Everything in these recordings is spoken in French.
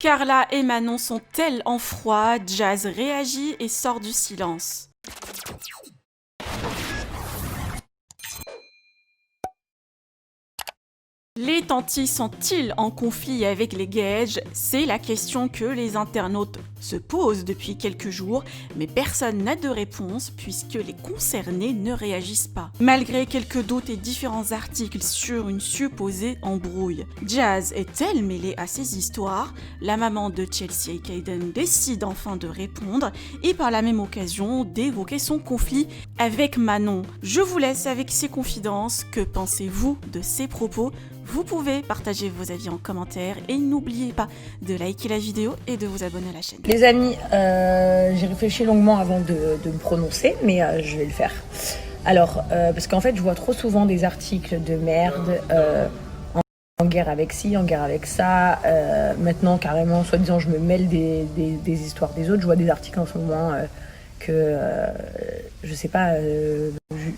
Carla et Manon sont-elles en froid? Jazz réagit et sort du silence. Les tantis sont-ils en conflit avec les Gage? C'est la question que les internautes se posent depuis quelques jours, mais personne n'a de réponse puisque les concernés ne réagissent pas. Malgré quelques doutes et différents articles sur une supposée embrouille, Jazz est-elle mêlée à ces histoires? La maman de Chelsea et Caden décide enfin de répondre et par la même occasion d'évoquer son conflit avec Manon. Je vous laisse avec ces confidences. Que pensez-vous de ces propos? Vous pouvez partager vos avis en commentaire et n'oubliez pas de liker la vidéo et de vous abonner à la chaîne. Les amis, j'ai réfléchi longuement avant de me prononcer, mais je vais le faire. Alors, parce qu'en fait, je vois trop souvent des articles de merde en guerre avec ci, en guerre avec ça. Maintenant, carrément, soi-disant, je me mêle des histoires des autres. Je vois des articles en ce moment je sais pas,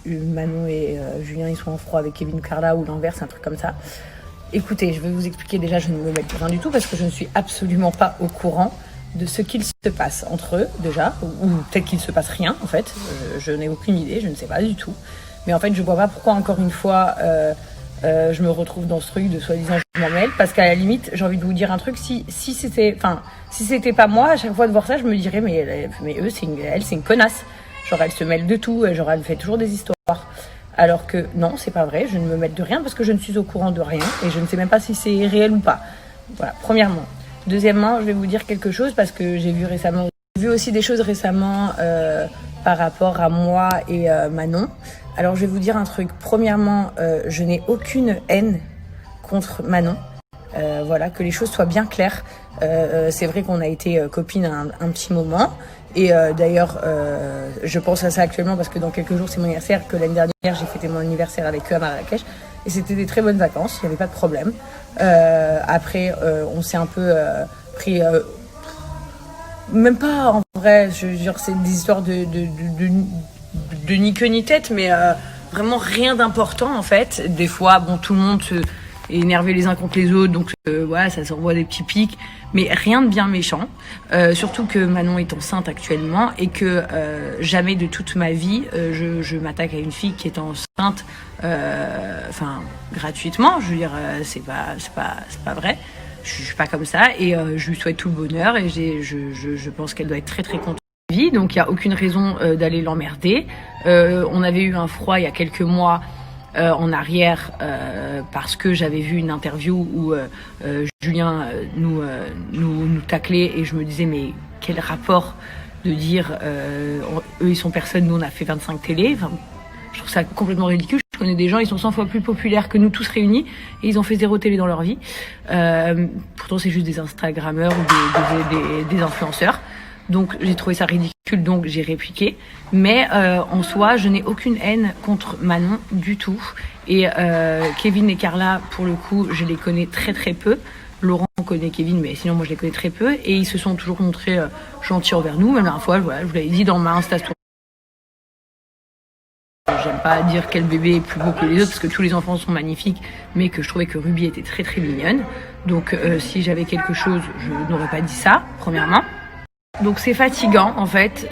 Manon et Julien, ils sont en froid avec Kevin Carla ou l'inverse, un truc comme ça. Écoutez, je vais vous expliquer. Déjà, je ne me mêle rien du tout parce que je ne suis absolument pas au courant de ce qu'il se passe entre eux, déjà, ou peut-être qu'il se passe rien, en fait. Je n'ai aucune idée, je ne sais pas du tout. Mais en fait, je vois pas pourquoi, encore une fois, je me retrouve dans ce truc de soi-disant je m'en mêle, parce qu'à la limite, j'ai envie de vous dire un truc, si c'était pas moi, à chaque fois de voir ça, je me dirais, mais eux, c'est une connasse. Genre, elle se mêle de tout, genre, elle fait toujours des histoires. Alors que non, c'est pas vrai, je ne me mêle de rien parce que je ne suis au courant de rien et je ne sais même pas si c'est réel ou pas. Voilà, premièrement. Deuxièmement, je vais vous dire quelque chose parce que j'ai vu aussi des choses récemment par rapport à moi et Manon. Alors, je vais vous dire un truc. Premièrement, je n'ai aucune haine contre Manon. Voilà, que les choses soient bien claires. C'est vrai qu'on a été copines un petit moment. Et d'ailleurs, je pense à ça actuellement parce que dans quelques jours, c'est mon anniversaire. Que l'année dernière, j'ai fêté mon anniversaire avec eux à Marrakech. Et c'était des très bonnes vacances, il n'y avait pas de problème. Après, on s'est un peu pris... même pas en vrai, je veux dire, c'est des histoires de ni queue ni tête, mais vraiment rien d'important en fait. Des fois, bon, tout le monde est énervé les uns contre les autres, donc voilà, ça s'envoie des petits pics, mais rien de bien méchant. Surtout que Manon est enceinte actuellement et que jamais de toute ma vie je m'attaque à une fille qui est enceinte, gratuitement. Je veux dire, c'est pas vrai. Je suis pas comme ça et je lui souhaite tout le bonheur et je pense qu'elle doit être très très contente. Donc il n'y a aucune raison d'aller l'emmerder. On avait eu un froid il y a quelques mois en arrière parce que j'avais vu une interview où Julien nous taclait et je me disais mais quel rapport de dire eux ils sont personne, nous on a fait 25 télés. Enfin, je trouve ça complètement ridicule. Je connais des gens, ils sont 100 fois plus populaires que nous tous réunis et ils ont fait 0 télé dans leur vie. Pourtant c'est juste des Instagrammeurs ou des influenceurs. Donc j'ai trouvé ça ridicule, donc j'ai répliqué. Mais en soi, je n'ai aucune haine contre Manon du tout. Et Kevin et Carla, pour le coup, je les connais très très peu. Laurent connaît Kevin, mais sinon moi je les connais très peu. Et ils se sont toujours montrés gentils envers nous. Même la dernière fois, voilà, je vous l'avais dit dans ma Insta Story. J'aime pas dire quel bébé est plus beau que les autres parce que tous les enfants sont magnifiques, mais que je trouvais que Ruby était très très mignonne. Donc si j'avais quelque chose, je n'aurais pas dit ça, premièrement. Donc c'est fatigant en fait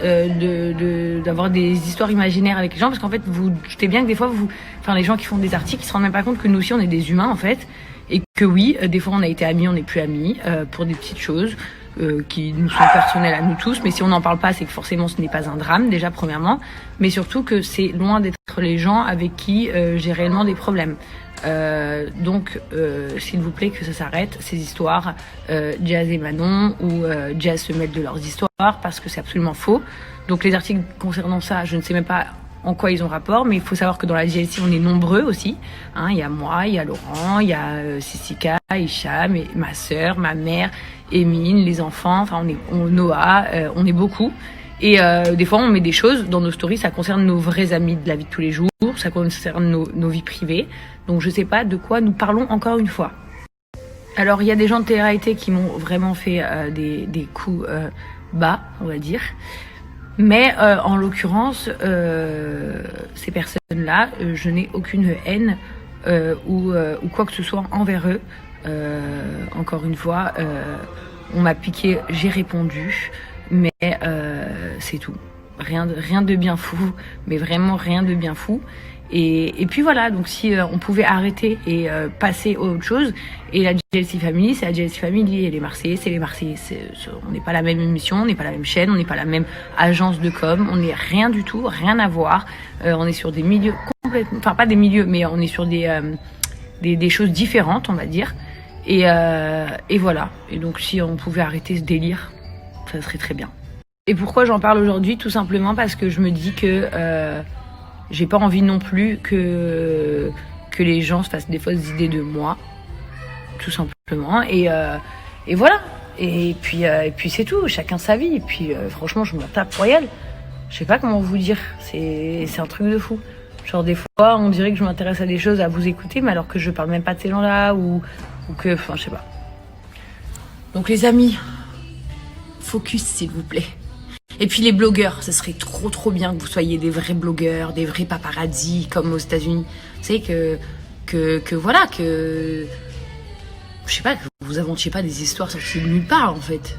d'avoir des histoires imaginaires avec les gens parce qu'en fait vous doutez bien que des fois les gens qui font des articles ils se rendent même pas compte que nous aussi on est des humains en fait et que oui des fois on a été amis, on n'est plus amis pour des petites choses qui nous sont personnelles à nous tous, mais si on n'en parle pas c'est que forcément ce n'est pas un drame déjà premièrement, mais surtout que c'est loin d'être les gens avec qui j'ai réellement des problèmes. Donc s'il vous plaît que ça s'arrête ces histoires Jazz et Manon ou Jazz se mêlent de leurs histoires parce que c'est absolument faux. Donc les articles concernant ça je ne sais même pas en quoi ils ont rapport, mais il faut savoir que dans la JLC on est nombreux aussi, hein, il y a moi, il y a Laurent, il y a Sissika, Hicham, et ma sœur, ma mère, Emine, les enfants, enfin Noah, on est beaucoup. Et des fois, on met des choses dans nos stories, ça concerne nos vrais amis de la vie de tous les jours, ça concerne nos vies privées. Donc je sais pas de quoi nous parlons encore une fois. Alors il y a des gens de télé-réalité qui m'ont vraiment fait des coups bas, on va dire. Mais en l'occurrence, ces personnes-là, je n'ai aucune haine ou quoi que ce soit envers eux. Encore une fois, On m'a piqué, j'ai répondu, mais c'est tout. Rien de bien fou, mais vraiment rien de bien fou. Et puis voilà, donc si on pouvait arrêter et passer à autre chose, et la JLC Family, c'est la JLC Family, et les Marseillais, c'est les Marseillais. On n'est pas la même émission, on n'est pas la même chaîne, on n'est pas la même agence de com, on n'est rien du tout, rien à voir. On est sur des milieux complètement, enfin pas des milieux, mais on est sur des choses différentes, on va dire. Et voilà. Et donc si on pouvait arrêter ce délire, ça serait très bien. Et pourquoi j'en parle aujourd'hui? Tout simplement parce que je me dis que j'ai pas envie non plus que les gens se fassent des fausses idées de moi, tout simplement. Et voilà. Et puis c'est tout. Chacun sa vie. Et puis franchement, je m'en tape royal. Je sais pas comment vous dire. C'est un truc de fou. Genre des fois, on dirait que je m'intéresse à des choses, à vous écouter, mais alors que je parle même pas de ces gens-là ou que, enfin, je sais pas. Donc les amis, focus s'il vous plaît. Et puis les blogueurs, ça serait trop bien que vous soyez des vrais blogueurs, des vrais paparazzi comme aux États-Unis. Vous savez que voilà, que je sais pas, que vous inventiez pas des histoires sorties de nulle part en fait.